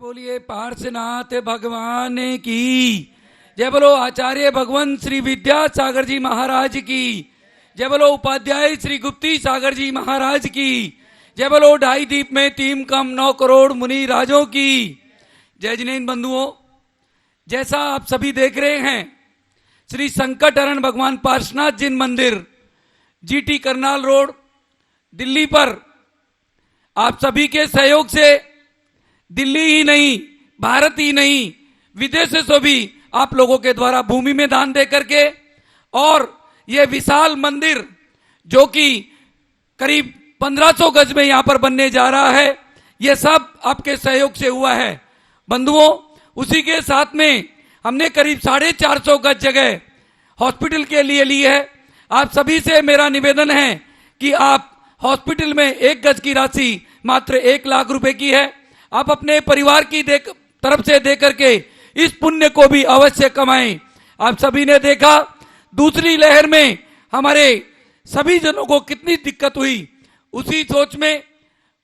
बोलिए पार्श्वनाथ भगवान की जय। बोलो आचार्य भगवंत श्री विद्यासागर जी महाराज की जय। बोलो उपाध्याय श्री गुप्ती सागर जी महाराज की जय। बोलो ढाई दीप में 3 कम 9 करोड़ मुनि राजों की जय। जिनेन बंधुओं, जैसा आप सभी देख रहे हैं, श्री संकट हरण भगवान पार्श्वनाथ जिन मंदिर, जीटी करनाल रोड, दिल्ली पर आप सभी के सहयोग से दिल्ली ही नहीं, भारत ही नहीं, विदेश से भी आप लोगों के द्वारा भूमि में दान दे करके और यह विशाल मंदिर जो कि करीब 1500 गज में यहां पर बनने जा रहा है, यह सब आपके सहयोग से हुआ है बंधुओं। उसी के साथ में हमने करीब 450 गज जगह हॉस्पिटल के लिए ली है। आप सभी से मेरा निवेदन है कि आप हॉस्पिटल में 1 गज की राशि मात्र 1 लाख रुपए की है, आप अपने परिवार की तरफ से दे करके इस पुण्य को भी अवश्य कमाएं। आप सभी ने देखा दूसरी लहर में हमारे सभी जनों को कितनी दिक्कत हुई। उसी सोच में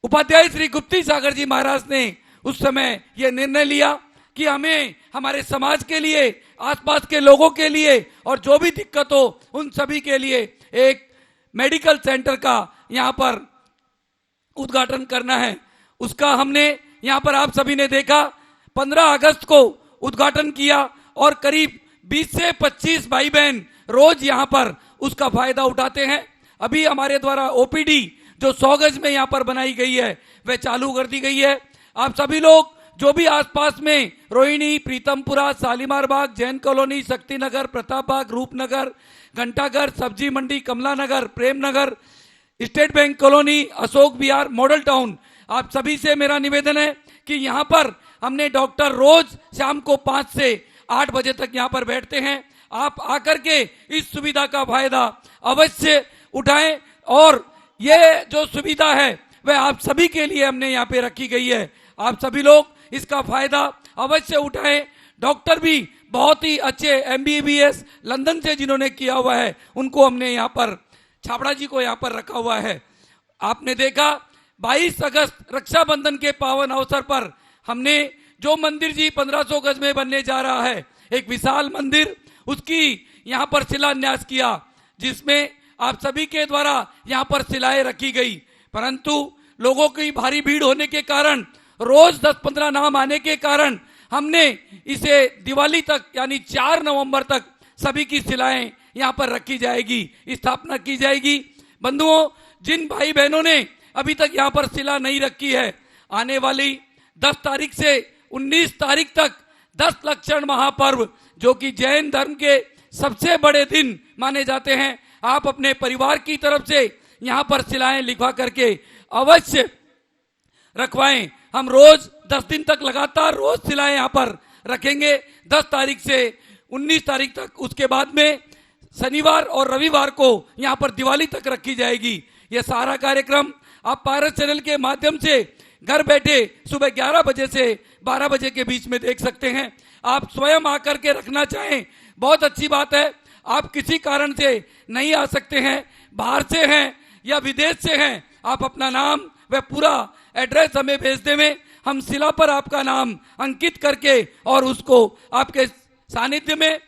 उपाध्याय श्री गुप्ती सागर जी महाराज ने उस समय यह निर्णय लिया कि हमें हमारे समाज के लिए, आसपास के लोगों के लिए और जो भी दिक्कत हो उन सभी के लिए एक मेडिकल सेंटर का यहाँ पर उद्घाटन करना है। उसका हमने यहाँ पर आप सभी ने देखा 15 अगस्त को उद्घाटन किया और करीब 20 से 25 भाई बहन रोज यहाँ पर उसका फायदा उठाते हैं। अभी हमारे द्वारा ओपीडी जो 100 गज में यहाँ पर बनाई गई है वह चालू कर दी गई है। आप सभी लोग जो भी आसपास में रोहिणी, प्रीतमपुरा, शालीमार बाग, जैन कॉलोनी, शक्ति नगर, प्रताप बाग, रूपनगर, घंटाघर, सब्जी मंडी, कमला नगर, Prem Nagar, state bank colony, Ashok Vihar, model town, आप सभी से मेरा निवेदन है कि यहाँ पर हमने डॉक्टर रोज शाम को 5 से 8 बजे तक यहाँ पर बैठते हैं। आप आकर के इस सुविधा का फायदा अवश्य उठाएं और ये जो सुविधा है वह आप सभी के लिए हमने यहाँ पे रखी गई है। आप सभी लोग इसका फायदा अवश्य उठाएं। डॉक्टर भी बहुत ही अच्छे MBBS लंदन से जिन्होंने किया हुआ है उनको हमने यहाँ पर, छाबड़ा जी को यहाँ पर रखा हुआ है। आपने देखा 22 अगस्त रक्षाबंधन के पावन अवसर पर हमने जो मंदिर जी 1500 गज में बनने जा रहा है, एक विशाल मंदिर, उसकी यहाँ पर शिलान्यास किया, जिसमें आप सभी के द्वारा यहाँ पर शिलाएं रखी गई। परंतु लोगों की भारी भीड़ होने के कारण, रोज 10-15 नाम आने के कारण हमने इसे दिवाली तक यानी 4 नवंबर तक सभी की शिलाएं यहाँ पर रखी जाएगी, स्थापना की जाएगी। बंधुओं, जिन भाई बहनों ने अभी तक यहाँ पर शिला नहीं रखी है, आने वाली 10 तारीख से 19 तारीख तक 10 लक्षण महापर्व जो कि जैन धर्म के सबसे बड़े दिन माने जाते हैं, आप अपने परिवार की तरफ से यहाँ पर शिलाएं लिखवा करके अवश्य रखवाएं। हम रोज 10 दिन तक लगातार रोज शिलाएं यहाँ पर रखेंगे, 10 तारीख से 19 तारीख तक। उसके बाद में शनिवार और रविवार को यहाँ पर दिवाली तक रखी जाएगी। यह सारा कार्यक्रम आप पारस चैनल के माध्यम से घर बैठे सुबह 11 बजे से 12 बजे के बीच में देख सकते हैं। आप स्वयं आकर के रखना चाहें, बहुत अच्छी बात है। आप किसी कारण से नहीं आ सकते हैं, बाहर से हैं या विदेश से हैं, आप अपना नाम व पूरा एड्रेस हमें भेज देवें। हम शिला पर आपका नाम अंकित करके और उसको आपके सानिध्य में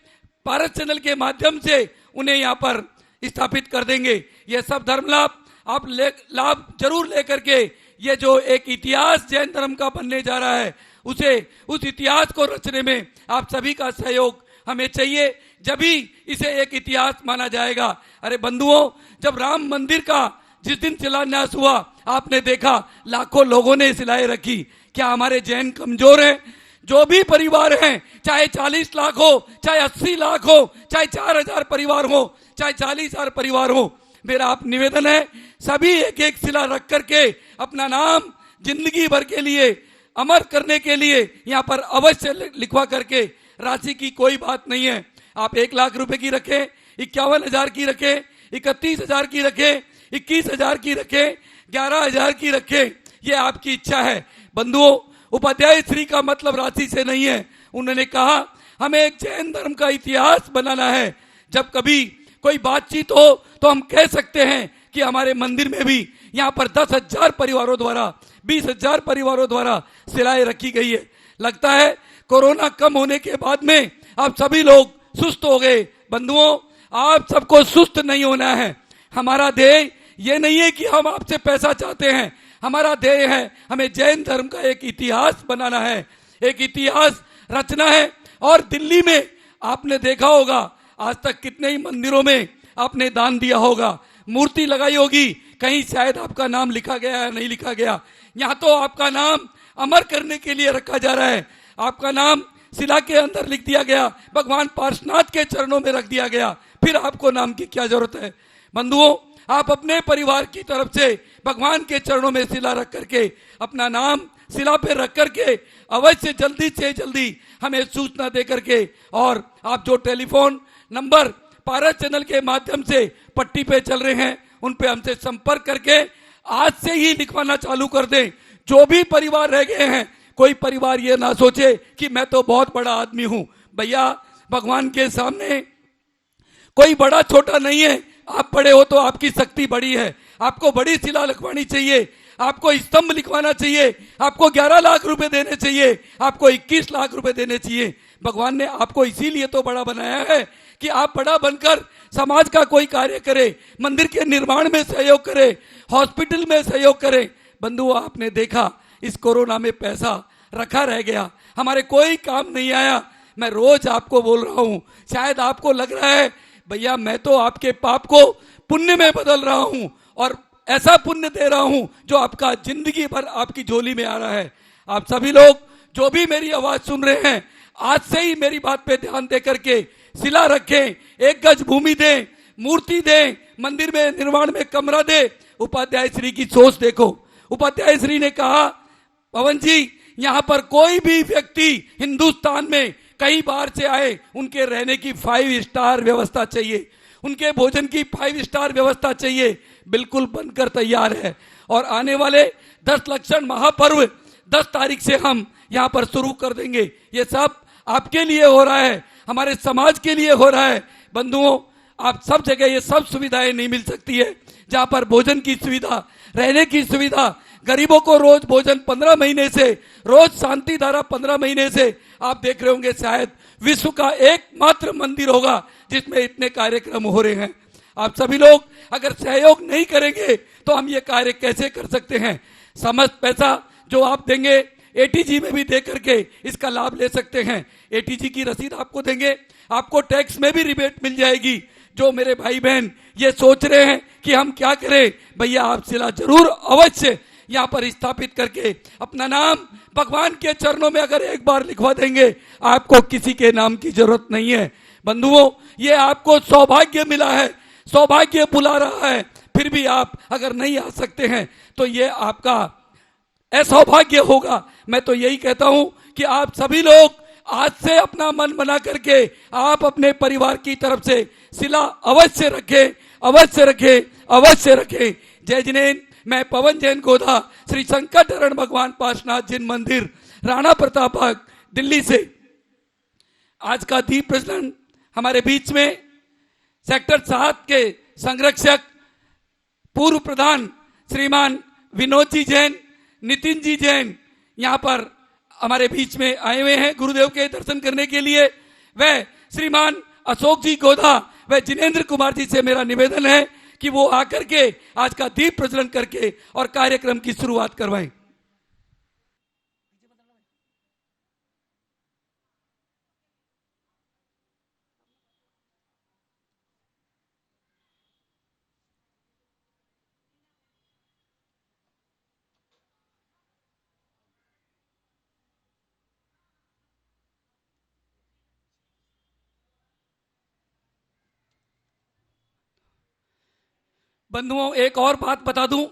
पारस चैनल के माध्यम से उन्हें यहाँ पर स्थापित कर देंगे। ये सब धर्म लाभ आप लाभ जरूर लेकर के ये जो एक इतिहास जैन धर्म का बनने जा रहा है, उस इतिहास को रचने में आप सभी का सहयोग हमें चाहिए, जब ही इसे एक इतिहास माना जाएगा। अरे बंधुओं, जब राम मंदिर का जिस दिन शिलान्यास हुआ, आपने देखा लाखों लोगों ने शिलाएं रखी। क्या हमारे जैन कमजोर हैं? जो भी परिवार हैं, चाहे 40 लाख हो, चाहे 80 लाख हो, चाहे 4000 परिवार हो, चाहे 40,000 परिवार हो, मेरा आप निवेदन है सभी एक एक शिला रख करके अपना नाम जिंदगी भर के लिए अमर करने के लिए यहाँ पर अवश्य लिखवा करके, राशि की कोई बात नहीं है। आप 1 लाख रुपए की रखें, 51,000 की रखें, 31,000 की रखें, 21,000 की रखें, 11,000 की रखें, ये आपकी इच्छा है। बंधुओं, उपाध्याय श्री का मतलब राशि से नहीं है। उन्होंने कहा हमें एक जैन धर्म का इतिहास बनाना है। जब कभी कोई बातचीत हो तो हम कह सकते हैं कि हमारे मंदिर में भी यहाँ पर 10,000 परिवारों द्वारा, 20,000 परिवारों द्वारा शिलाएं रखी गई है। लगता है कोरोना कम होने के बाद में आप सभी लोग सुस्त हो गए। बंधुओं, आप सबको सुस्त नहीं होना है। हमारा ध्येय ये नहीं है कि हम आपसे पैसा चाहते हैं। हमारा ध्येय है हमें जैन धर्म का एक इतिहास बनाना है, एक इतिहास रचना है। और दिल्ली में आपने देखा होगा आज तक कितने ही मंदिरों में आपने दान दिया होगा, मूर्ति लगाई होगी, कहीं शायद आपका नाम लिखा गया है, नहीं लिखा गया। यहाँ तो आपका नाम अमर करने के लिए रखा जा रहा है। आपका नाम शिला के अंदर लिख दिया गया, भगवान पार्श्वनाथ के चरणों में रख दिया गया, फिर आपको नाम की क्या जरूरत है। बंधुओं, आप अपने परिवार की तरफ से भगवान के चरणों में शिला रख करके, अपना नाम शिला पे रख करके अवश्य जल्दी से जल्दी हमें सूचना दे करके, और आप जो टेलीफोन नंबर पारस चैनल के माध्यम से पट्टी पे चल रहे हैं उन पे हमसे संपर्क करके आज से ही लिखवाना चालू कर दें। जो भी परिवार रह गए हैं, कोई परिवार ये ना सोचे कि मैं तो बहुत बड़ा आदमी हूं। भैया, भगवान के सामने कोई बड़ा छोटा नहीं है। आप बड़े हो तो आपकी शक्ति बड़ी है। आपको बड़ी शिला लिखवानी चाहिए, आपको स्तंभ लिखवाना चाहिए, आपको 11 लाख रुपए देने चाहिए, आपको 21 लाख रुपए देने चाहिए। भगवान ने आपको इसीलिए तो बड़ा बनाया है कि आप बड़ा बनकर समाज का कोई कार्य करे, मंदिर के निर्माण में सहयोग करे, हॉस्पिटल में सहयोग करे। बंधुओं, आपने देखा इस कोरोना में पैसा रखा रह गया, हमारे कोई काम नहीं आया। मैं रोज आपको बोल रहा हूं, शायद आपको लग रहा है भैया मैं तो आपके पाप को पुण्य में बदल रहा हूं और ऐसा पुण्य दे रहा हूं जो आपका जिंदगी भर आपकी झोली में आ रहा है। आप सभी लोग जो भी मेरी आवाज सुन रहे हैं, आज से ही मेरी बात पे ध्यान दे करके शिला रखें, 1 गज भूमि दें, मूर्ति दें, मंदिर में निर्माण में कमरा दे। उपाध्याय श्री की सोच देखो। उपाध्याय श्री ने कहा, पवन जी, यहाँ पर कोई भी व्यक्ति हिंदुस्तान में कई बार से आए, उनके रहने की 5 स्टार व्यवस्था चाहिए, उनके भोजन की 5 स्टार व्यवस्था चाहिए। बिल्कुल बनकर तैयार है। और आने वाले 10 लक्षण महापर्व 10 तारीख से हम यहाँ पर शुरू कर देंगे। ये सब आपके लिए हो रहा है, हमारे समाज के लिए हो रहा है। बंधुओं, आप सब जगह ये सब सुविधाएं नहीं मिल सकती है। जहाँ पर भोजन की सुविधा, रहने की सुविधा, गरीबों को रोज भोजन 15 महीने से, रोज शांति धारा 15 महीने से, आप देख रहे होंगे शायद विश्व का एकमात्र मंदिर होगा जिसमें इतने कार्यक्रम हो रहे हैं। आप सभी लोग अगर सहयोग नहीं करेंगे तो हम ये कार्य कैसे कर सकते हैं। समस्त पैसा जो आप देंगे एटीजी में भी दे करके इसका लाभ ले सकते हैं। एटीजी की रसीद आपको देंगे, आपको टैक्स में भी रिबेट मिल जाएगी। जो मेरे भाई बहन ये सोच रहे हैं कि हम क्या करें, भैया आप शिला जरूर अवश्य यहाँ पर स्थापित करके अपना नाम भगवान के चरणों में अगर एक बार लिखवा देंगे, आपको किसी के नाम की जरूरत नहीं है। बंधुओं, ये आपको सौभाग्य मिला है, सौभाग्य बुला रहा है। फिर भी आप अगर नहीं आ सकते हैं तो ये आपका असौभाग्य होगा। मैं तो यही कहता हूं कि आप सभी लोग आज से अपना मन बना करके आप अपने परिवार की तरफ से शिला अवश्य रखें, अवश्य रखें, अवश्य रखें। जय जिनेन्द्र। मैं पवन जैन गोधा, श्री संकटहरण भगवान पार्श्वनाथ जिन मंदिर, राणा प्रतापबाग, दिल्ली से। आज का दीप प्रज्वलन हमारे बीच में सेक्टर 7 के संरक्षक पूर्व प्रधान श्रीमान विनोद जी जैन, नितिन जी जैन यहाँ पर हमारे बीच में आए हुए हैं गुरुदेव के दर्शन करने के लिए। वह श्रीमान अशोक जी गोधा व जिनेन्द्र कुमार जी से मेरा निवेदन है कि वो आकर के आज का दीप प्रज्वलन करके और कार्यक्रम की शुरुआत करवाएं। बंधुओं, एक और बात बता दूं,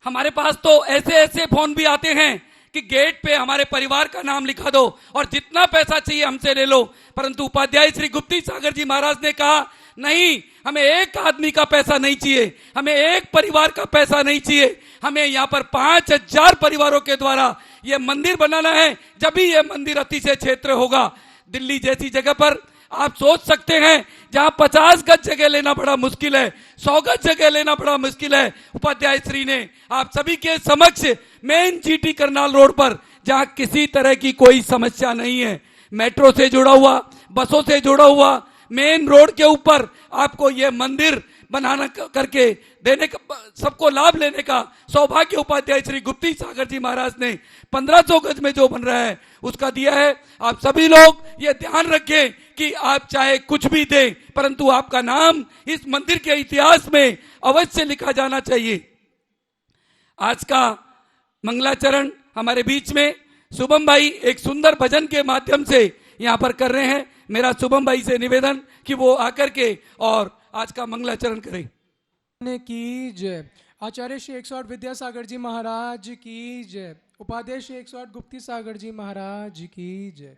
हमारे पास तो ऐसे ऐसे फोन भी आते हैं कि गेट पे हमारे परिवार का नाम लिखा दो और जितना पैसा चाहिए हमसे ले लो। परंतु उपाध्याय श्री गुप्ती सागर जी महाराज ने कहा, नहीं, हमें एक आदमी का पैसा नहीं चाहिए, हमें एक परिवार का पैसा नहीं चाहिए, हमें यहाँ पर 5000 परिवारों के द्वारा ये मंदिर बनाना है। जब भी ये मंदिर अतिशय क्षेत्र होगा, दिल्ली जैसी जगह पर आप सोच सकते हैं जहां 50 गज जगह लेना बड़ा मुश्किल है, 100 गज जगह लेना बड़ा मुश्किल है, उपाध्याय श्री ने आप सभी के समक्ष मेन जीटी करनाल रोड पर जहां किसी तरह की कोई समस्या नहीं है। मेट्रो से जुड़ा हुआ, बसों से जुड़ा हुआ, मेन रोड के ऊपर आपको ये मंदिर बनाना करके देने का, सबको लाभ लेने का सौभाग्य उपाध्याय श्री गुप्ती सागर जी महाराज ने 1500 गज में जो बन रहा है उसका दिया है। आप सभी लोग ये ध्यान रखें कि आप चाहे कुछ भी दें, परंतु आपका नाम इस मंदिर के इतिहास में अवश्य लिखा जाना चाहिए। आज का मंगलाचरण हमारे बीच में शुभम भाई एक सुंदर भजन के माध्यम से यहाँ पर कर रहे हैं। मेरा शुभम भाई से निवेदन कि वो आकर के और आज का मंगलाचरण करें। की जय। आचार्य श्री 108 विद्यासागर जी महाराज की जय। उपाध्याय श्री 108 गुप्ती सागर जी महाराज की जय।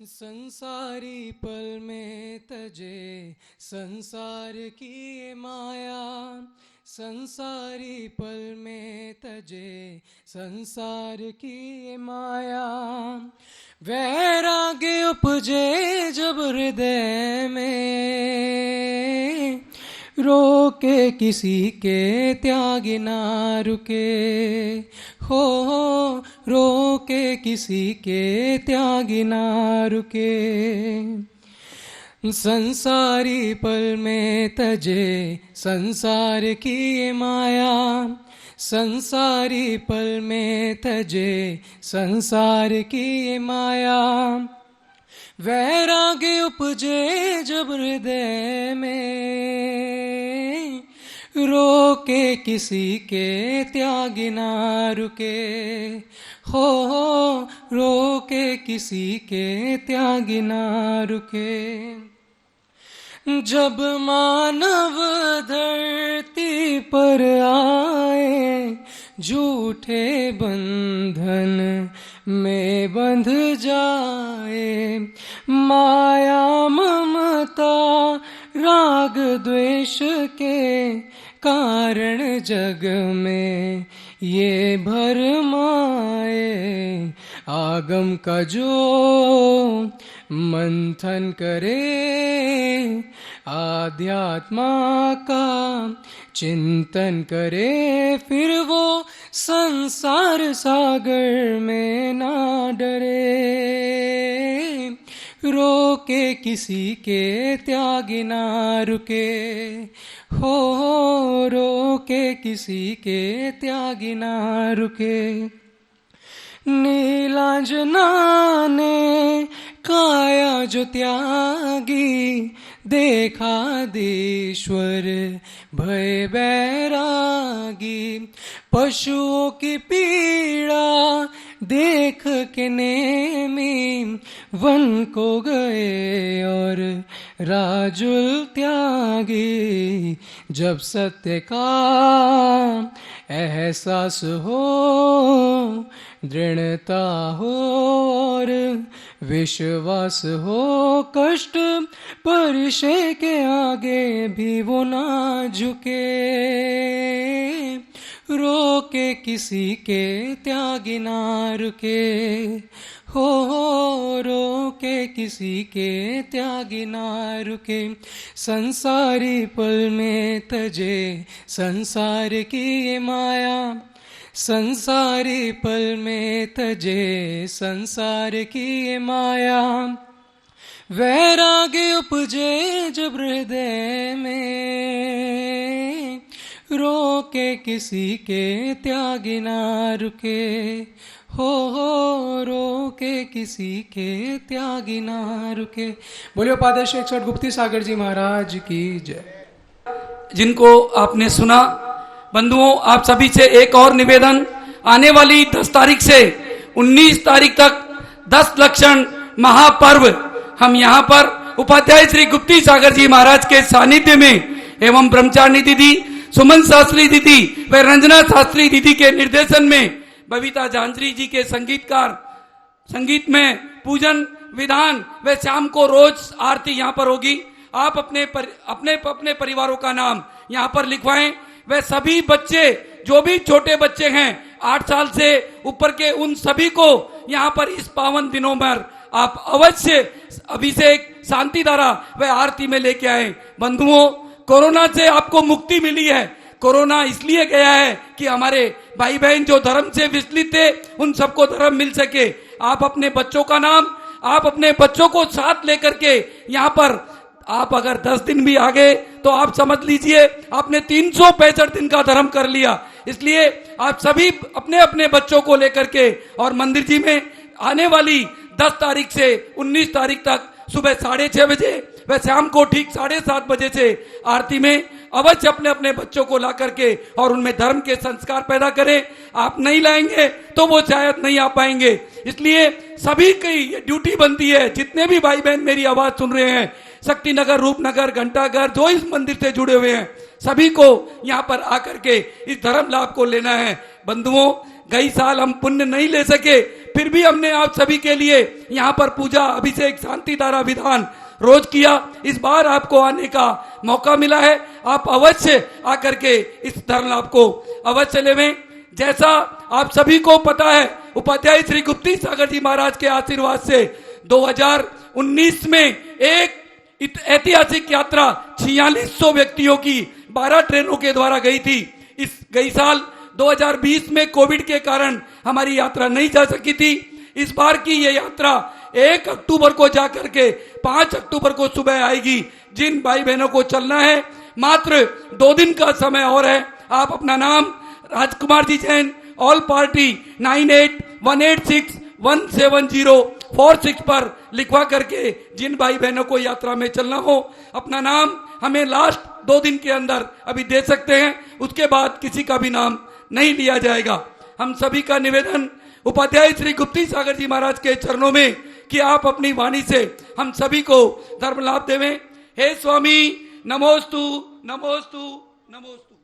संसारी पल में तजे संसार की माया, संसारी पल में तजे संसार की माया। वैराग्य उपजे जब हृदय में, रोके किसी के त्यागी ना रुके। हो रोके किसी के त्यागी ना रुके। संसारी पल में तजे संसार की माया, संसारी पल में तजे संसार की माया। वैराग्य उपजे जब हृदय में, रोके किसी के त्यागी ना रुके। हो रोके किसी के त्यागी ना रुके। जब मानव धरती पर आए, झूठे बंधन में बंध जाए। माया ममता राग द्वेष के कारण जग में ये भरमाए। आगम का जो मंथन करे, आध्यात्मा का चिंतन करे, फिर वो संसार सागर में ना डरे। रोके किसी के त्यागी ना रुके। हो रोके किसी के त्यागी ना रुके। नीलांजना ने काया जो त्यागी, देखा दीश्वर भय बैरागी। पशुओं की पीड़ा देख के नेमी, वन को गए और राजुल त्यागी। जब सत्य का एहसास हो, दृढ़ता हो और विश्वास हो, कष्ट परिशे के आगे भी वो ना झुके। रोके किसी के त्यागी ना रुके। हो रोके किसी के त्यागी ना रुके। संसारी पल में तजे संसार की माया, संसारी पल में तजे संसार की माया। वैराग्य उपजे जब हृदय में, रोके किसी के त्यागी ना रुके। हो रोके किसी के त्यागी ना रुके। बोलिए उपाध्याय श्री 108 गुप्ती सागर जी महाराज की जय। जिनको आपने सुना, बंधुओं आप सभी से एक और निवेदन, आने वाली 10 तारीख से 19 तारीख तक 10 लक्षण महापर्व हम यहाँ पर उपाध्याय श्री गुप्ती सागर जी महाराज के सानिध्य में एवं ब्रह्मचारिणी दीदी, सुमन शास्त्री दीदी व रंजना शास्त्री दीदी के निर्देशन में बबीता झांझरी जी के संगीत में पूजन विधान व शाम को रोज आरती यहाँ पर होगी। आप अपने परिवारों का नाम यहाँ पर लिखवाएं। वे सभी बच्चे जो भी छोटे बच्चे हैं 8 साल से ऊपर के, उन सभी को यहाँ पर इस पावन दिनों पर आप अवश्य अभिषेक, शांति धारा व आरती में लेके आए। बंधुओं, कोरोना से आपको मुक्ति मिली है। कोरोना इसलिए गया है कि हमारे भाई बहन जो धर्म से विचलित थे उन सबको धर्म मिल सके। आप अपने बच्चों का नाम, आप अपने बच्चों को साथ लेकर के यहाँ पर आप अगर 10 दिन भी आ गए तो आप समझ लीजिए आपने 365 दिन का धर्म कर लिया। इसलिए आप सभी अपने अपने बच्चों को लेकर के और मंदिर जी में आने वाली 10 तारीख से 19 तारीख तक सुबह 6:30 बजे व शाम को ठीक 7:30 बजे से आरती में अवश्य अपने अपने बच्चों को ला करके और उनमें धर्म के संस्कार पैदा करें। आप नहीं लाएंगे तो वो शायद नहीं आ पाएंगे। इसलिए सभी की ये ड्यूटी बनती है, जितने भी भाई बहन मेरी आवाज सुन रहे हैं, शक्ति नगर, रूपनगर, घंटाघर, जो इस मंदिर से जुड़े हुए हैं, सभी को यहाँ पर आकर के इस धर्म लाभ को लेना है। बंधुओं, गई साल हम पुण्य नहीं ले सके, फिर भी हमने आप सभी के लिए यहाँ पर पूजा, अभिषेक, शांति धारा विधान रोज किया। इस बार आपको आने का मौका मिला है, आप अवश्य आकर के इस धर्म लाभ को अवश्य लेवें। जैसा आप सभी को पता है, उपाध्याय श्री गुप्ती सागर जी महाराज के आशीर्वाद से 2019 में एक ऐतिहासिक यात्रा 4600 व्यक्तियों की 12 ट्रेनों के द्वारा गई थी। इस गई साल 2020 में कोविड के कारण हमारी यात्रा नहीं जा सकी थी। इस बार की ये यात्रा 1 अक्टूबर को जाकर के 5 अक्टूबर को सुबह आएगी। जिन भाई बहनों को चलना है, मात्र 2 दिन का समय और है। आप अपना नाम राजकुमार जी जैन, ऑल पार्टी 9818617046 पर लिखवा करके जिन भाई बहनों को यात्रा में चलना हो, अपना नाम हमें लास्ट 2 दिन के अंदर अभी दे सकते हैं। उसके बाद किसी का भी नाम नहीं लिया जाएगा। हम सभी का निवेदन उपाध्याय श्री गुप्ती सागर जी महाराज के चरणों में कि आप अपनी वाणी से हम सभी को धर्म लाभ देवें। हे स्वामी, नमोस्तु नमोस्तु नमोस्तु।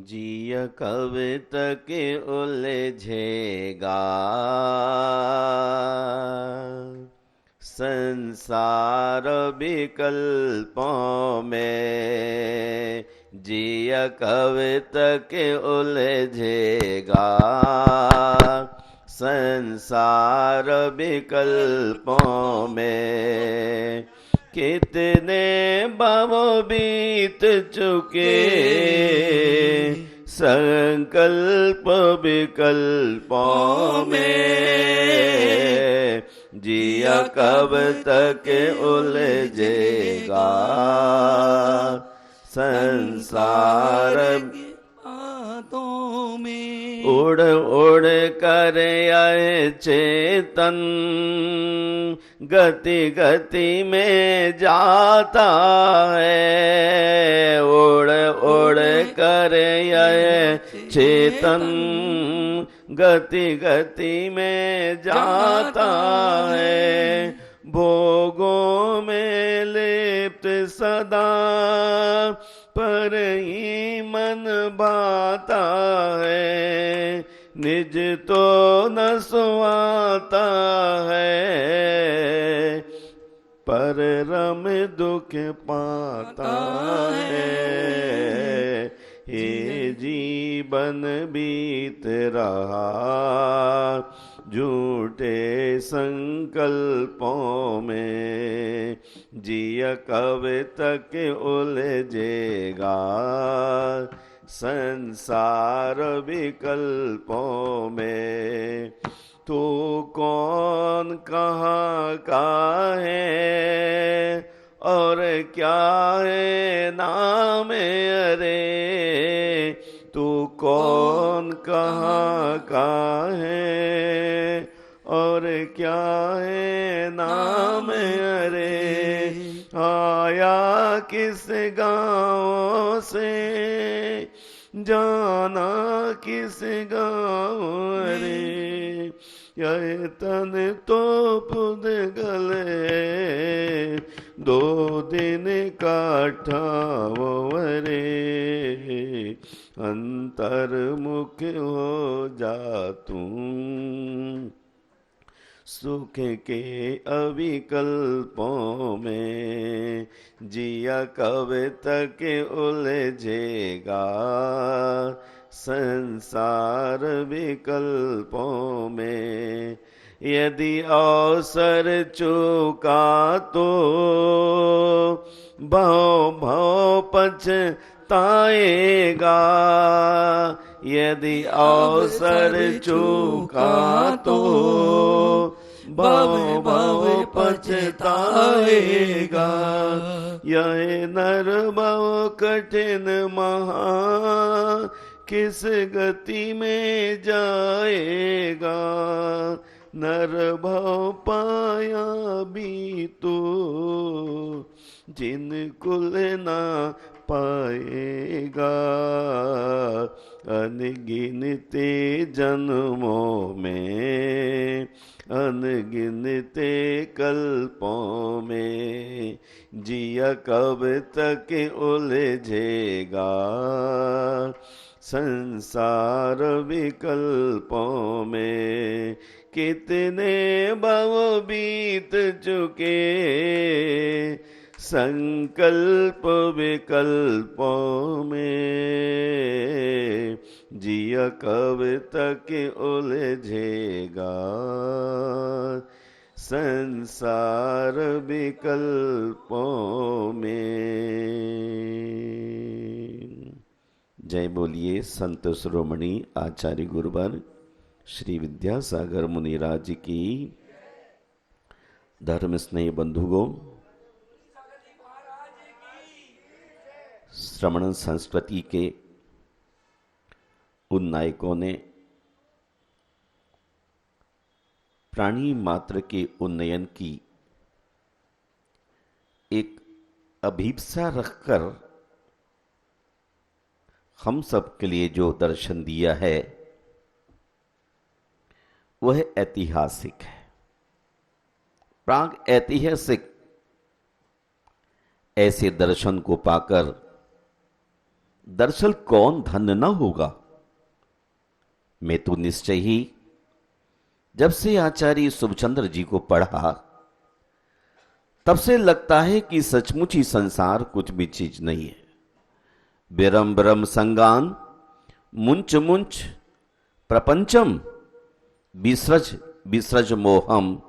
जिय कवित के उलझेगा संसार विकल्पों में, जिय कवित के उलझेगा संसार विकल्पों में। कितने भव बीत चुके संकल्प विकल्पों में, जिया कब तक उलझेगा संसार बातों में। उड़ उड़ कर आए चेतन गति गति में जाता है। उड़ उड़ कर आए चेतन गति गति में जाता है। भोगों में लिप्त सदा पर ही मन भाता है। निज तो न सुहाता है पर रम दुख पाता है। ये जीवन बीत रहा झूठे संकल्पों में, जिया कब तक उलझेगा संसार विकल्पों में। तू कौन कहाँ का है और क्या है नाम अरे। तू कौन कहाँ का है और क्या है नाम अरे। आया किस गाँव से जाना किस गाँव रे। यह तन तो पुद गले 2 दिन का ठावरे। अंतर्मुख हो जा तू सुख के अविकल्पों में, जिया कब तक उलझेगा संसार विकल्पों में। यदि अवसर चूका तो भव भव पछताएगा। यदि अवसर चूका तो भव भव पछताएगा। यह नर भव कठिन महा किस गति में जाएगा। नर भव पाया भी तो जिन कुल ना पाएगा। अनगिनते जन्मों में अनगिनते कल्पों में जिया कब तक उलझेगा। संसार विकल्पों में कितने भव बीत चुके। संकल्प विकल्पों में जिया कब तक उलझेगा। संसार विकल्पों में। जय बोलिए संत शिरोमणि आचार्य गुरुवर श्री विद्यासागर मुनिराज की। धर्म स्नेह बंधुगों, श्रमण संस्कृति के उन नायकों ने प्राणी मात्र के उन्नयन की एक अभिप्सा रखकर हम सब के लिए जो दर्शन दिया है वह ऐतिहासिक है, प्राग ऐतिहासिक। ऐसे दर्शन को पाकर दरअसल कौन धन्य न होगा। मैं तो निश्चय ही जब से आचार्य शुभचंद्र जी को पढ़ा तब से लगता है कि सचमुच ही संसार कुछ भी चीज नहीं है। बिरम बिरम संगान मुंच मुंच प्रपंचम विसृज विसृज मोहम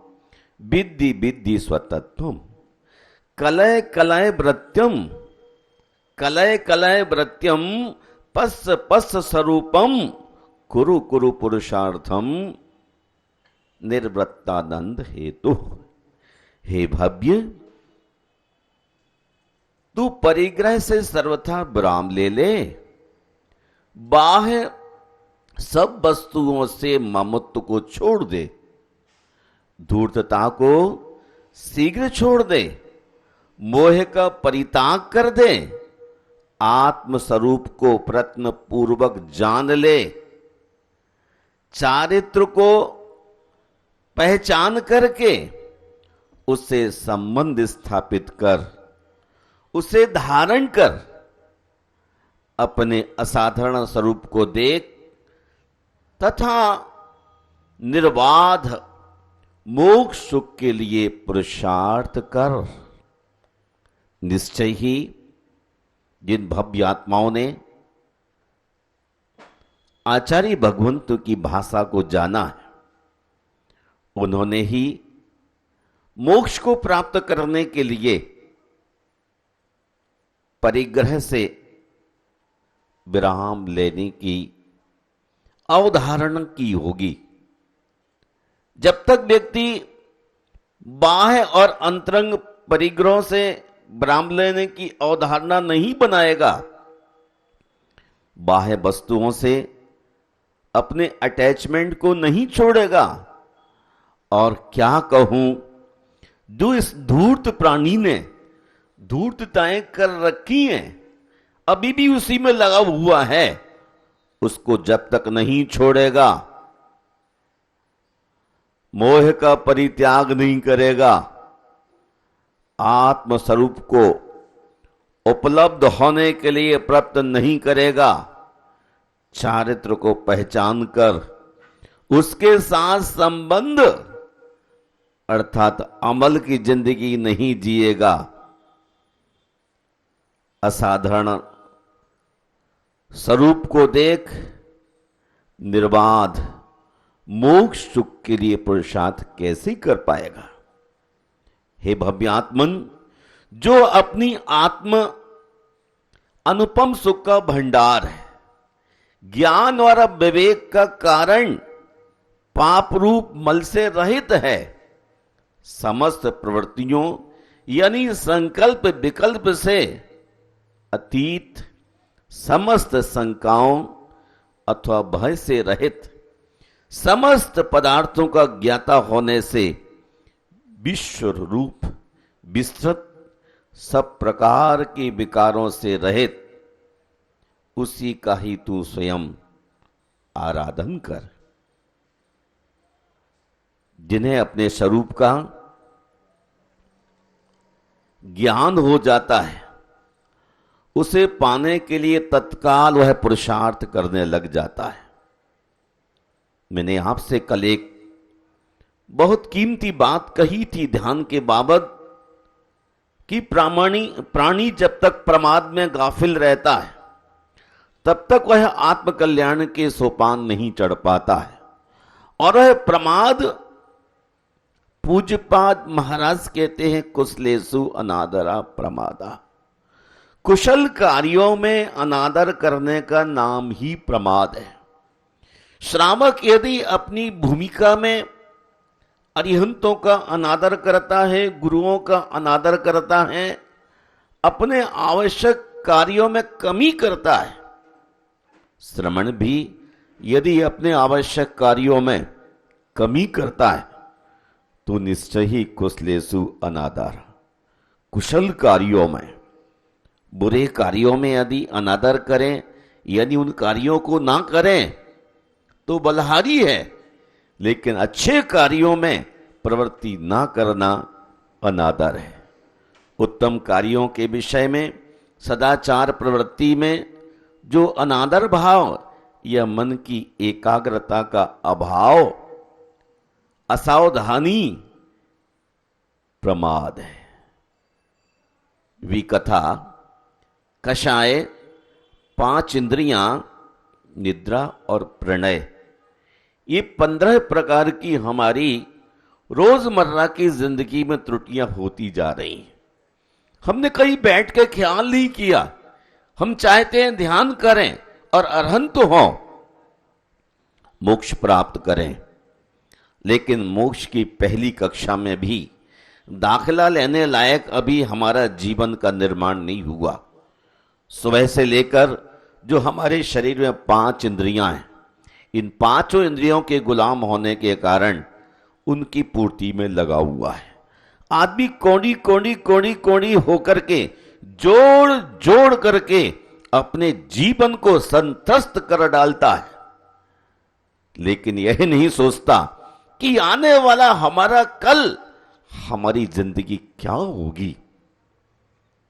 विद्धि विद्धि स्वतत्वम कलय कलय व्रत्यम कलय कलय व्रत्यम पस्स पस्स स्वरूपम कुरु कुरु पुरुषार्थम निर्वृत्तानंद हेतु। हे भव्य, तू परिग्रह से सर्वथा विराम ले ले। बाह्य सब वस्तुओं से ममत्व को छोड़ दे। धूर्तता को शीघ्र छोड़ दे। मोह का परित्याग कर दे। आत्म स्वरूप को प्रयत्न पूर्वक जान ले। चारित्र को पहचान करके उससे संबंध स्थापित कर, उसे धारण कर। अपने असाधारण स्वरूप को देख तथा निर्बाध मोक्ष सुख के लिए पुरुषार्थ कर। निश्चय ही जिन भव्य आत्माओं ने आचार्य भगवंत की भाषा को जाना है उन्होंने ही मोक्ष को प्राप्त करने के लिए परिग्रह से विराम लेने की अवधारणा की होगी। जब तक व्यक्ति बाह्य और अंतरंग परिग्रहों से विराम लेने की अवधारणा नहीं बनाएगा, बाह्य वस्तुओं से अपने अटैचमेंट को नहीं छोड़ेगा, और क्या कहूं, जो इस धूर्त प्राणी ने धूर्तताएं कर रखी हैं, अभी भी उसी में लगा हुआ है, उसको जब तक नहीं छोड़ेगा, मोह का परित्याग नहीं करेगा, आत्म स्वरूप को उपलब्ध होने के लिए प्रयत्न नहीं करेगा, चारित्र को पहचान कर उसके साथ संबंध अर्थात अमल की जिंदगी नहीं जिएगा, असाधारण स्वरूप को देख निर्बाध मोक्ष सुख के लिए पुरुषार्थ कैसे कर पाएगा। हे भव्यात्मन, जो अपनी आत्म अनुपम सुख का भंडार है, ज्ञान और विवेक का कारण पाप रूप मल से रहित है। समस्त प्रवृत्तियों यानी संकल्प विकल्प से अतीत, समस्त शंकाओं अथवा भय से रहित, समस्त पदार्थों का ज्ञाता होने से विश्व रूप विस्तृत सब प्रकार के विकारों से रहित उसी का ही तू स्वयं आराधन कर। जिन्हें अपने स्वरूप का ज्ञान हो जाता है, उसे पाने के लिए तत्काल वह पुरुषार्थ करने लग जाता है। मैंने आपसे कल एक बहुत कीमती बात कही थी ध्यान के बाबत कि प्राणी जब तक प्रमाद में गाफिल रहता है तब तक वह आत्मकल्याण के सोपान नहीं चढ़ पाता है। और वह प्रमाद, पूज्यपाद महाराज कहते हैं, कुशलेषु अनादरा प्रमादा। कुशल कार्यों में अनादर करने का नाम ही प्रमाद है। श्रावक यदि अपनी भूमिका में अरिहंतों का अनादर करता है, गुरुओं का अनादर करता है, अपने आवश्यक कार्यों में कमी करता है, श्रमण भी यदि अपने आवश्यक कार्यों में कमी करता है तो निश्चय ही कुशलेषु अनादर, कुशल कार्यों में, बुरे कार्यों में यदि अनादर करें यानी उन कार्यों को ना करें तो बलहारी है, लेकिन अच्छे कार्यों में प्रवृत्ति ना करना अनादर है। उत्तम कार्यों के विषय में सदाचार प्रवृत्ति में जो अनादर भाव या मन की एकाग्रता का अभाव, असावधानी प्रमाद है। विकथा, कषाय, 5 इंद्रियां, निद्रा और प्रणय, ये 15 प्रकार की हमारी रोजमर्रा की जिंदगी में त्रुटियां होती जा रही हैं। हमने कहीं बैठ के ख्याल नहीं किया। हम चाहते हैं ध्यान करें और अरहंत हो, मोक्ष प्राप्त करें, लेकिन मोक्ष की पहली कक्षा में भी दाखिला लेने लायक अभी हमारा जीवन का निर्माण नहीं हुआ। सुबह से लेकर जो हमारे शरीर में 5 इंद्रियां हैं, इन 5 इंद्रियों के गुलाम होने के कारण उनकी पूर्ति में लगा हुआ है। आदमी कोड़ी कोड़ी कोड़ी कोड़ी होकर के जोड़ जोड़ करके अपने जीवन को संतस्त कर डालता है, लेकिन यह नहीं सोचता कि आने वाला हमारा कल, हमारी जिंदगी क्या होगी।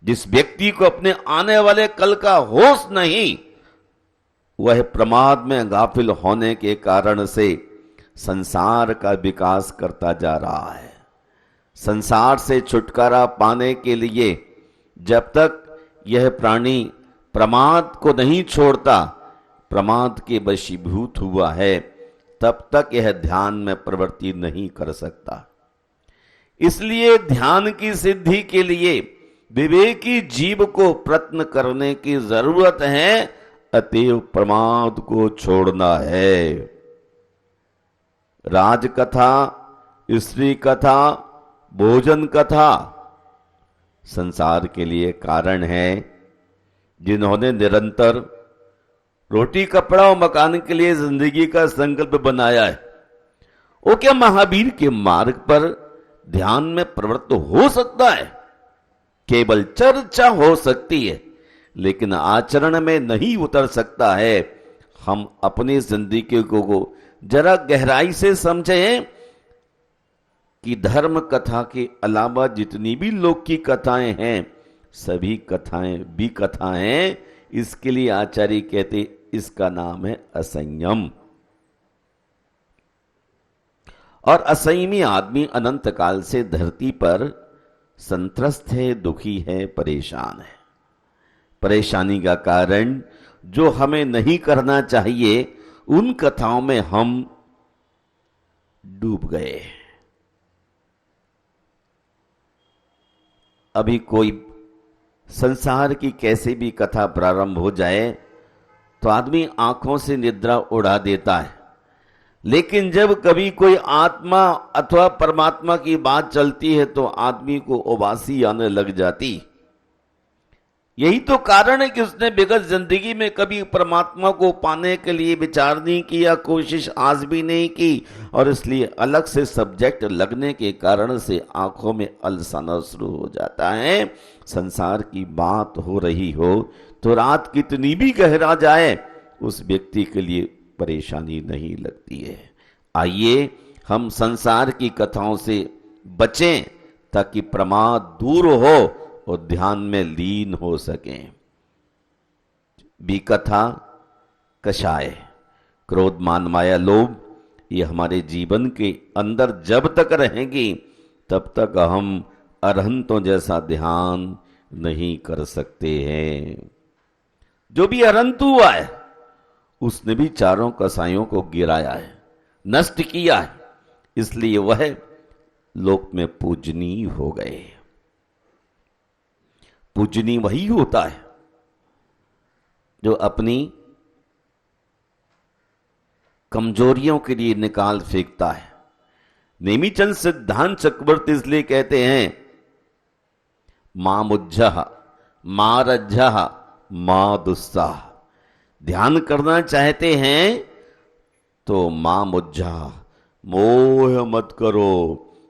जिस व्यक्ति को अपने आने वाले कल का होश नहीं, वह प्रमाद में गाफिल होने के कारण से संसार का विकास करता जा रहा है। संसार से छुटकारा पाने के लिए जब तक यह प्राणी प्रमाद को नहीं छोड़ता, प्रमाद के वशीभूत हुआ है, तब तक यह ध्यान में प्रवृत्ति नहीं कर सकता। इसलिए ध्यान की सिद्धि के लिए विवेकी जीव को प्रयत्न करने की जरूरत है, अतएव प्रमाद को छोड़ना है। राजकथा, स्त्री कथा, भोजन कथा संसार के लिए कारण है। जिन्होंने निरंतर रोटी कपड़ा और मकान के लिए जिंदगी का संकल्प बनाया है, वो क्या महावीर के मार्ग पर ध्यान में प्रवृत्त हो सकता है? केवल चर्चा हो सकती है, लेकिन आचरण में नहीं उतर सकता है। हम अपनी जिंदगी को जरा गहराई से समझें कि धर्म कथा के अलावा जितनी भी लौकिक कथाएं हैं, सभी कथाएं विकथाएं। इसके लिए आचार्य कहते इसका नाम है असंयम। और असंयमी आदमी अनंत काल से धरती पर संत्रस्त है, दुखी है, परेशान है। परेशानी का कारण जो हमें नहीं करना चाहिए, उन कथाओं में हम डूब गए। अभी कोई संसार की कैसे भी कथा प्रारंभ हो जाए तो आदमी आंखों से निद्रा उड़ा देता है, लेकिन जब कभी कोई आत्मा अथवा परमात्मा की बात चलती है तो आदमी को उबासी आने लग जाती। यही तो कारण है कि उसने विगत जिंदगी में कभी परमात्मा को पाने के लिए विचार नहीं किया, कोशिश आज भी नहीं की, और इसलिए अलग से सब्जेक्ट लगने के कारण से आंखों में अलसाना शुरू हो जाता है। संसार की बात हो रही हो तो रात कितनी भी गहरा जाए उस व्यक्ति के लिए परेशानी नहीं लगती है। आइए हम संसार की कथाओं से बचें ताकि प्रमाद दूर हो और ध्यान में लीन हो सकें। विकथा कषाय, क्रोध मान माया लोभ, ये हमारे जीवन के अंदर जब तक रहेंगी तब तक हम अरहंतों जैसा ध्यान नहीं कर सकते हैं। जो भी अरहंत हुआ है उसने भी चारों कसाइयों को गिराया है, नष्ट किया है, इसलिए वह लोक में पूजनीय हो गए। पूजनीय वही होता है जो अपनी कमजोरियों के लिए निकाल फेंकता है। नेमीचंद सिद्धांत चक्रवर्ती इसलिए कहते हैं मां मुज्जह मां रज्जह मां दुस्साह। ध्यान करना चाहते हैं तो मां मुज्जह, मोह मत करो,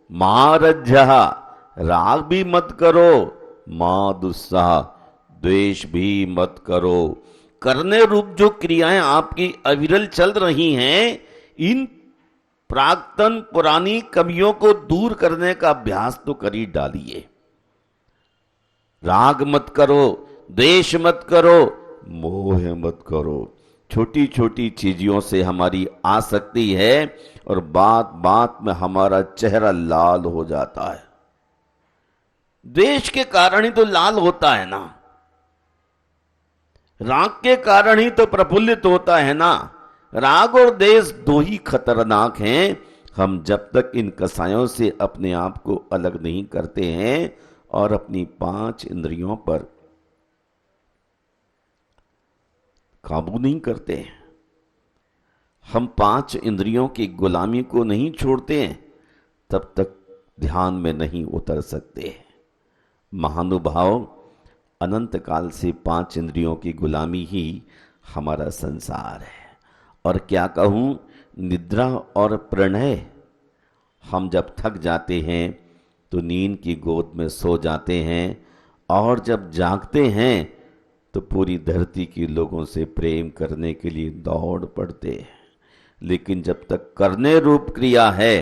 मां रज्जह, राग भी मत करो, मां दुस्साह, द्वेष भी मत करो। करने रूप जो क्रियाएं आपकी अविरल चल रही हैं, इन प्राक्तन पुरानी कमियों को दूर करने का अभ्यास तो कर ही डालिए। राग मत करो, द्वेष मत करो, मोह मत करो। छोटी छोटी चीजों से हमारी आसक्ति है और बात बात में हमारा चेहरा लाल हो जाता है। द्वेष के कारण ही तो लाल होता है ना, राग के कारण ही तो प्रफुल्लित होता है ना। राग और द्वेष दो ही खतरनाक हैं। हम जब तक इन कसायों से अपने आप को अलग नहीं करते हैं और अपनी 5 इंद्रियों पर काबू नहीं करते हैं, हम 5 इंद्रियों की गुलामी को नहीं छोड़ते हैं, तब तक ध्यान में नहीं उतर सकते। महानुभाव, अनंत काल से 5 इंद्रियों की गुलामी ही हमारा संसार है। और क्या कहूं, निद्रा और प्रणय, हम जब थक जाते हैं तो नींद की गोद में सो जाते हैं और जब जागते हैं तो पूरी धरती के लोगों से प्रेम करने के लिए दौड़ पड़ते हैं। लेकिन जब तक करने रूप क्रिया है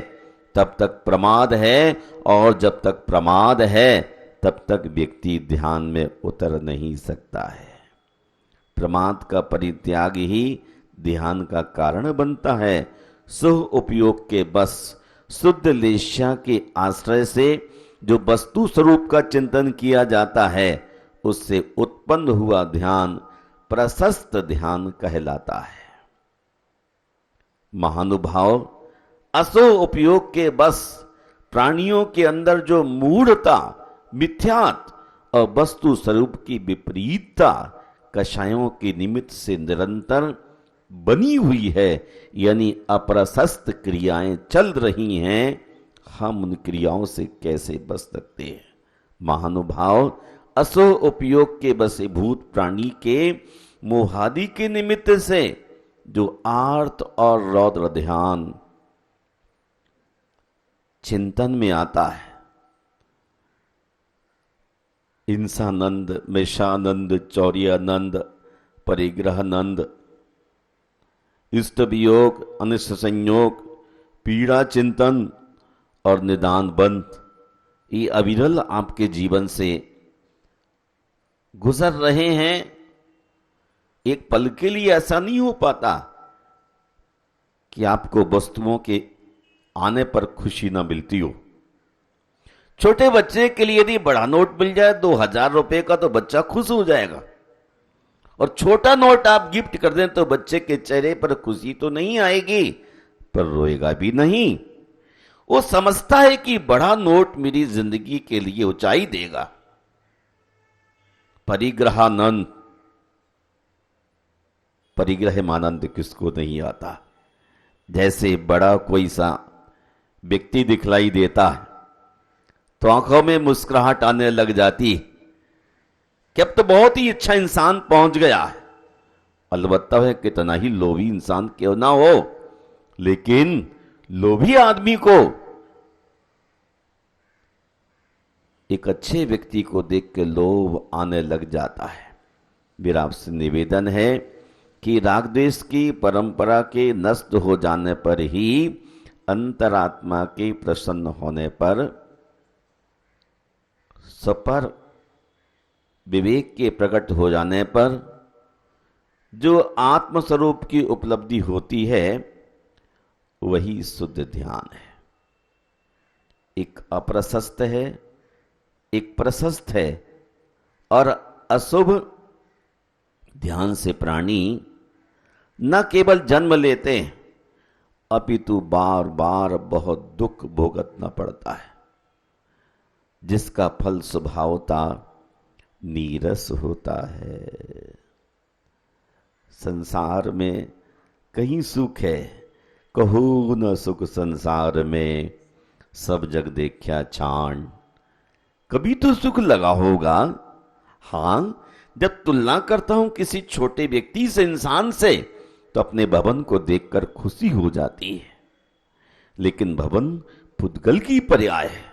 तब तक प्रमाद है, और जब तक प्रमाद है तब तक व्यक्ति ध्यान में उतर नहीं सकता है। प्रमाद का परित्याग ही ध्यान का कारण बनता है। सुह उपयोग के बस शुद्ध लेश्या के आश्रय से जो वस्तु स्वरूप का चिंतन किया जाता है, उससे उत्पन्न हुआ ध्यान प्रशस्त ध्यान कहलाता है। महानुभाव, असो उपयोग के बस प्राणियों के अंदर जो मूढ़ता, मिथ्यात और वस्तु स्वरूप की विपरीतता कषायों के निमित्त से निरंतर बनी हुई है, यानी अप्रशस्त क्रियाएं चल रही हैं, हम उन क्रियाओं से कैसे बच सकते हैं। महानुभाव, असो उपयोग के बसीभूत प्राणी के मोहादि के निमित्त से जो आर्त और रौद्र ध्यान चिंतन में आता है, इंसानंद, मेषानंद, चौर्यानंद, परिग्रहानंद, इष्ट वियोग, अनिष्ट संयोग, पीड़ा चिंतन और निदान बंध, ये अविरल आपके जीवन से गुजर रहे हैं। एक पल के लिए ऐसा नहीं हो पाता कि आपको वस्तुओं के आने पर खुशी ना मिलती हो। छोटे बच्चे के लिए यदि बड़ा नोट मिल जाए 2000 रुपए का तो बच्चा खुश हो जाएगा, और छोटा नोट आप गिफ्ट कर दें तो बच्चे के चेहरे पर खुशी तो नहीं आएगी, पर रोएगा भी नहीं। वो समझता है कि बड़ा नोट मेरी जिंदगी के लिए ऊंचाई देगा। परिग्रहानंद, परिग्रह आनंद किसको नहीं आता। जैसे बड़ा कोई सा व्यक्ति दिखलाई देता है तो आंखों में मुस्कुराहट आने लग जाती कि अब तो बहुत ही अच्छा इंसान पहुंच गया है। अलबत्ता वह कितना ही लोभी इंसान क्यों ना हो, लेकिन लोभी आदमी को एक अच्छे व्यक्ति को देख के लोभ आने लग जाता है। मेरा आपसे निवेदन है कि राग द्वेष की परंपरा के नष्ट हो जाने पर ही, अंतरात्मा के प्रसन्न होने पर, सपर विवेक के प्रकट हो जाने पर जो आत्मस्वरूप की उपलब्धि होती है वही शुद्ध ध्यान है। एक अप्रशस्त है, एक प्रशस्त है, और अशुभ ध्यान से प्राणी न केवल जन्म लेते हैं अपितु बार बार बहुत दुख भुगतना पड़ता है, जिसका फल स्वभावता नीरस होता है। संसार में कहीं सुख है, कहू न सुख संसार में, सब जग देखा छान। कभी तो सुख लगा होगा। हां, जब तुलना करता हूं किसी छोटे व्यक्ति से, इंसान से, तो अपने भवन को देखकर खुशी हो जाती है। लेकिन भवन पुद्गल की पर्याय है,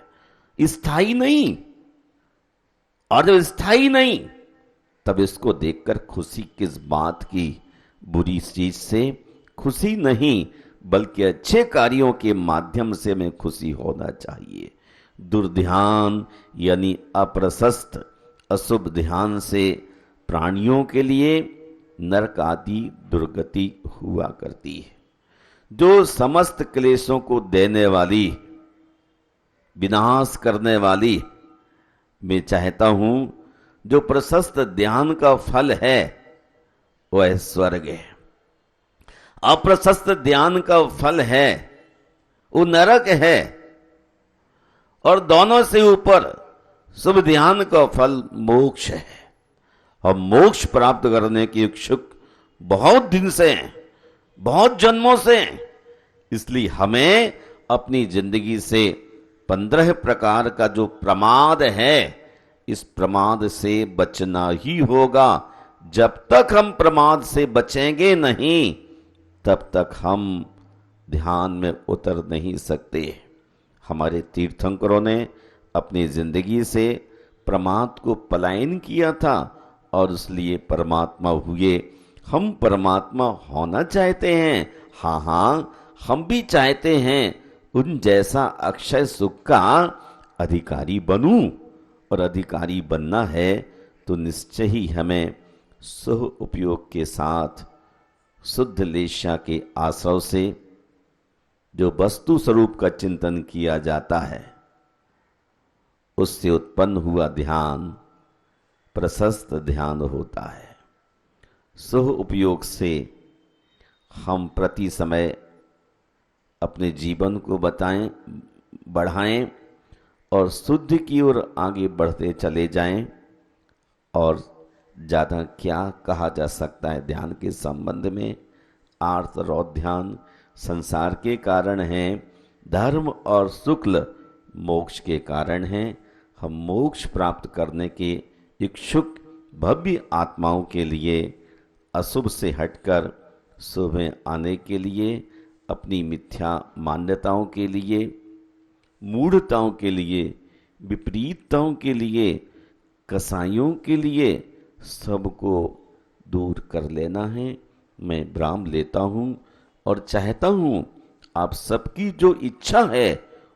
स्थायी नहीं। और जब स्थायी नहीं, तब इसको देखकर खुशी किस बात की? बुरी चीज से खुशी नहीं, बल्कि अच्छे कार्यों के माध्यम से हमें खुशी होना चाहिए। दुर्ध्यान यानी अप्रशस्त अशुभ ध्यान से प्राणियों के लिए नरक आदि दुर्गति हुआ करती है। जो समस्त क्लेशों को देने वाली, विनाश करने वाली, मैं चाहता हूं जो प्रशस्त ध्यान का फल है वह स्वर्ग है। अप्रशस्त ध्यान का फल है वो नरक है। और दोनों से ऊपर शुभ ध्यान का फल मोक्ष है। हम मोक्ष प्राप्त करने की इच्छुक बहुत दिन से हैं, बहुत जन्मों से हैं। इसलिए हमें अपनी जिंदगी से 15 प्रकार का जो प्रमाद है, इस प्रमाद से बचना ही होगा। जब तक हम प्रमाद से बचेंगे नहीं, तब तक हम ध्यान में उतर नहीं सकते। हमारे तीर्थंकरों ने अपनी जिंदगी से प्रमाद को पलायन किया था और इसलिए परमात्मा हुए। हम परमात्मा होना चाहते हैं। हाँ हाँ, हम भी चाहते हैं उन जैसा अक्षय सुख का अधिकारी बनूं। और अधिकारी बनना है तो निश्चय ही हमें सुह उपयोग के साथ शुद्ध लेशा के आश्रय से जो वस्तु स्वरूप का चिंतन किया जाता है, उससे उत्पन्न हुआ ध्यान प्रशस्त ध्यान होता है। सुह उपयोग से हम प्रति समय अपने जीवन को बढ़ाएं और शुद्ध की ओर आगे बढ़ते चले जाएं। और ज़्यादा क्या कहा जा सकता है ध्यान के संबंध में। आर्त और ध्यान संसार के कारण हैं, धर्म और शुक्ल मोक्ष के कारण हैं। हम मोक्ष प्राप्त करने के इच्छुक भव्य आत्माओं के लिए अशुभ से हटकर शुभ में आने के लिए, अपनी मिथ्या मान्यताओं के लिए, मूढ़ताओं के लिए, विपरीतताओं के लिए, कसाइयों के लिए सबको दूर कर लेना है। मैं विराम लेता हूँ और चाहता हूँ आप सबकी जो इच्छा है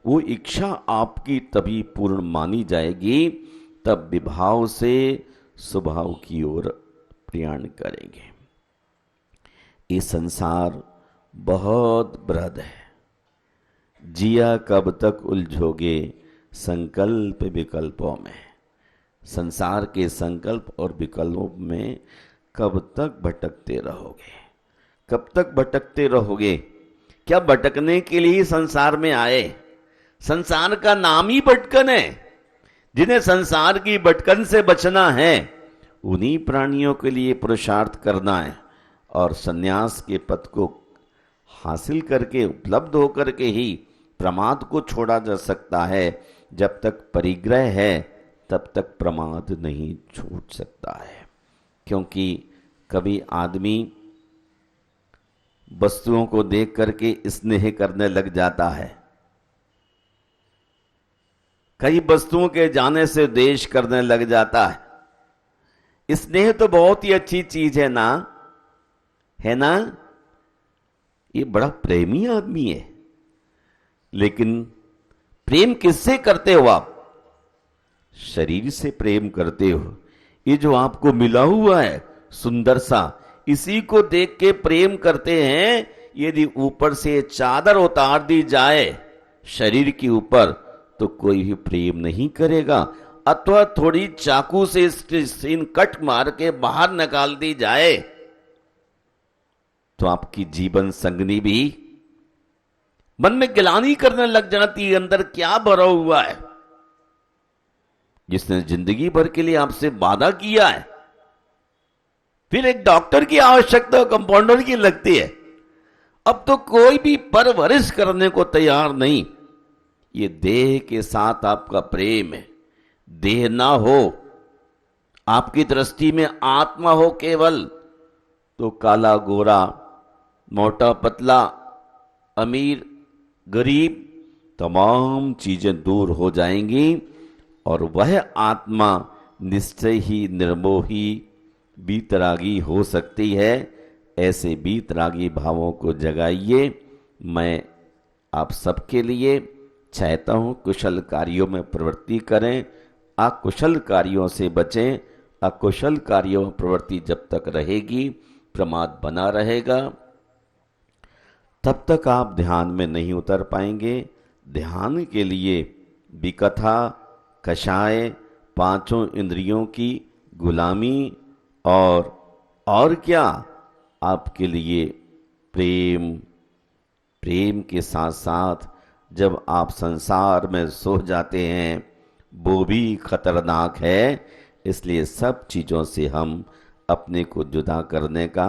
वो इच्छा आपकी तभी पूर्ण मानी जाएगी तब विभाव से स्वभाव की ओर प्रयाण करेंगे। ये संसार बहुत बृहद है। जिया कब तक उलझोगे संकल्प विकल्पों में। संसार के संकल्प और विकल्पों में कब तक भटकते रहोगे? कब तक भटकते रहोगे? क्या भटकने के लिए संसार में आए? संसार का नाम ही भटकन है। जिन्हें संसार की भटकन से बचना है उन्हीं प्राणियों के लिए पुरुषार्थ करना है। और सन्यास के पद को हासिल करके उपलब्ध होकर के ही प्रमाद को छोड़ा जा सकता है। जब तक परिग्रह है तब तक प्रमाद नहीं छूट सकता है, क्योंकि कभी आदमी वस्तुओं को देख करके स्नेह करने लग जाता है, कई वस्तुओं के जाने से द्वेष करने लग जाता है। स्नेह तो बहुत ही अच्छी चीज है ना, है ना। ये बड़ा प्रेमी आदमी है, लेकिन प्रेम किससे करते हो आप? शरीर से प्रेम करते हो। ये जो आपको मिला हुआ है सुंदर सा, इसी को देख के प्रेम करते हैं। यदि ऊपर से चादर उतार दी जाए शरीर के ऊपर तो कोई भी प्रेम नहीं करेगा, अथवा थोड़ी चाकू से इसकी सीन कट मार के बाहर निकाल दी जाए तो आपकी जीवन संगनी भी मन में गिलानी करने लग जाती है, अंदर क्या भरा हुआ है। जिसने जिंदगी भर के लिए आपसे वादा किया है, फिर एक डॉक्टर की आवश्यकता कंपाउंडर की लगती है। अब तो कोई भी परवरिश करने को तैयार नहीं। ये देह के साथ आपका प्रेम है, देह ना हो, आपकी दृष्टि में आत्मा हो केवल, तो काला गोरा, मोटा पतला, अमीर गरीब, तमाम चीजें दूर हो जाएंगी और वह आत्मा निश्चय ही निर्मोही बीतरागी हो सकती है। ऐसे बीतरागी भावों को जगाइए। मैं आप सबके लिए चाहता हूं कुशल कार्यों में प्रवृत्ति करें, अकुशल कार्यों से बचें। अकुशल कार्यों में प्रवृत्ति जब तक रहेगी, प्रमाद बना रहेगा, तब तक आप ध्यान में नहीं उतर पाएंगे। ध्यान के लिए विकथा, कषाय, पांचों इंद्रियों की गुलामी और क्या आपके लिए प्रेम, प्रेम के साथ साथ जब आप संसार में सो जाते हैं वो भी खतरनाक है। इसलिए सब चीज़ों से हम अपने को जुदा करने का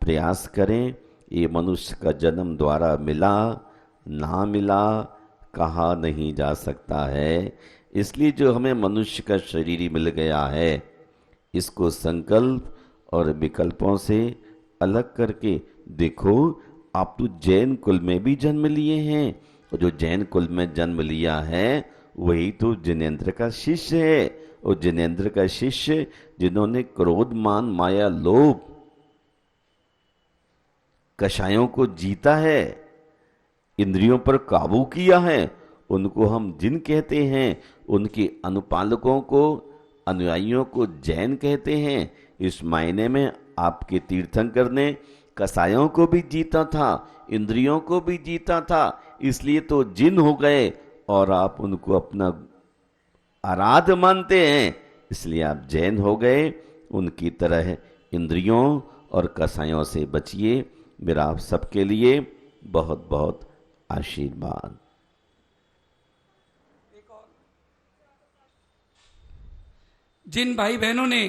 प्रयास करें। ये मनुष्य का जन्म द्वारा मिला, ना मिला कहा नहीं जा सकता है। इसलिए जो हमें मनुष्य का शरीर मिल गया है, इसको संकल्प और विकल्पों से अलग करके देखो। आप तो जैन कुल में भी जन्म लिए हैं, और जो जैन कुल में जन्म लिया है वही तो जिनेंद्र का शिष्य है। और जिनेंद्र का शिष्य जिन्होंने क्रोध, मान, माया, लोभ, कषायों को जीता है, इंद्रियों पर काबू किया है, उनको हम जिन कहते हैं। उनके अनुपालकों को, अनुयायियों को जैन कहते हैं। इस मायने में आपके तीर्थंकर ने कसायों को भी जीता था, इंद्रियों को भी जीता था, इसलिए तो जिन हो गए और आप उनको अपना आराध्य मानते हैं, इसलिए आप जैन हो गए। उनकी तरह इंद्रियों और कसायों से बचिए। मेरा आप सबके लिए बहुत बहुत आशीर्वाद। जिन भाई बहनों ने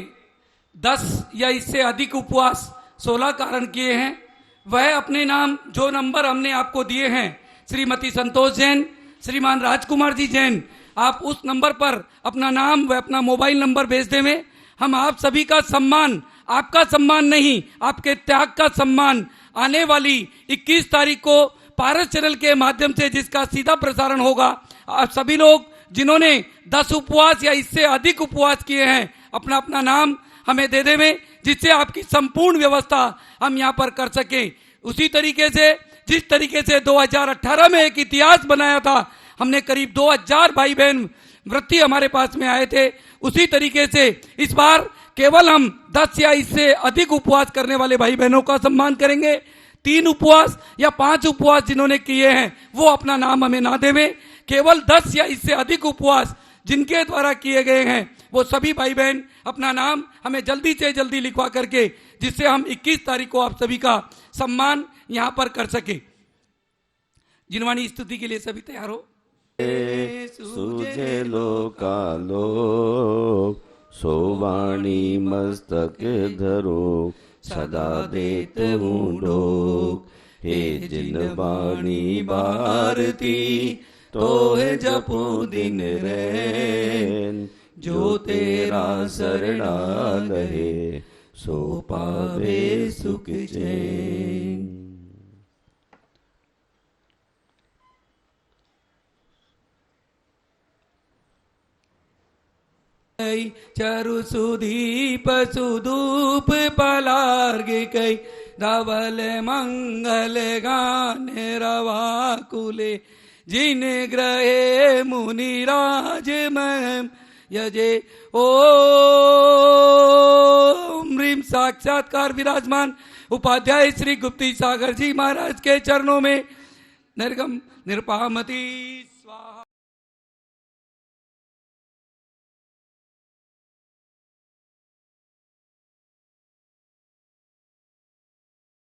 10 या इससे अधिक उपवास 16 कारण किए हैं, वह अपने नाम, जो नंबर हमने आपको दिए हैं, श्रीमती संतोष जैन, श्रीमान राजकुमार जी जैन, आप उस नंबर पर अपना नाम व अपना मोबाइल नंबर भेज देवें। हम आप सभी का सम्मान, आपका सम्मान नहीं, आपके त्याग का सम्मान आने वाली 21 तारीख को पारस चैनल के माध्यम से, जिसका सीधा प्रसारण होगा, आप सभी लोग जिन्होंने 10 उपवास या इससे अधिक उपवास किए हैं, अपना अपना नाम हमें दे देवें, जिससे आपकी संपूर्ण व्यवस्था हम यहाँ पर कर सकें। उसी तरीके से जिस तरीके से 2018 में एक इतिहास बनाया था, हमने करीब 2000 भाई बहन वृत्ति हमारे पास में आए थे, उसी तरीके से इस बार केवल हम 10 या इससे अधिक उपवास करने वाले भाई बहनों का सम्मान करेंगे। 3 उपवास या 5 उपवास जिन्होंने किए हैं वो अपना नाम हमें ना देवें। केवल 10 या इससे अधिक उपवास जिनके द्वारा किए गए हैं वो सभी भाई बहन अपना नाम हमें जल्दी से जल्दी लिखवा करके, जिससे हम 21 तारीख को आप सभी का सम्मान यहाँ पर कर सके। जिनवाणी स्तुति के लिए सभी तैयार हो। सूझे लोकालोक, सोवाणी मस्तक धरो, सदा देत हूँ ढोक। हे जिन बाणी भारती तो है जपो दिन रैन। जो तेरा शरणा गए सो पावे सुख चैन। चरु सुदीप सुधूप पलार्ग कई धवल मंगल गान रवाकुले। जिन ग्रहे मुनिराज महम यजे ओम ह्रीम। साक्षात्कार विराजमान उपाध्याय श्री गुप्ती सागर जी महाराज के चरणों में निर्गम निरपामती स्वाहा।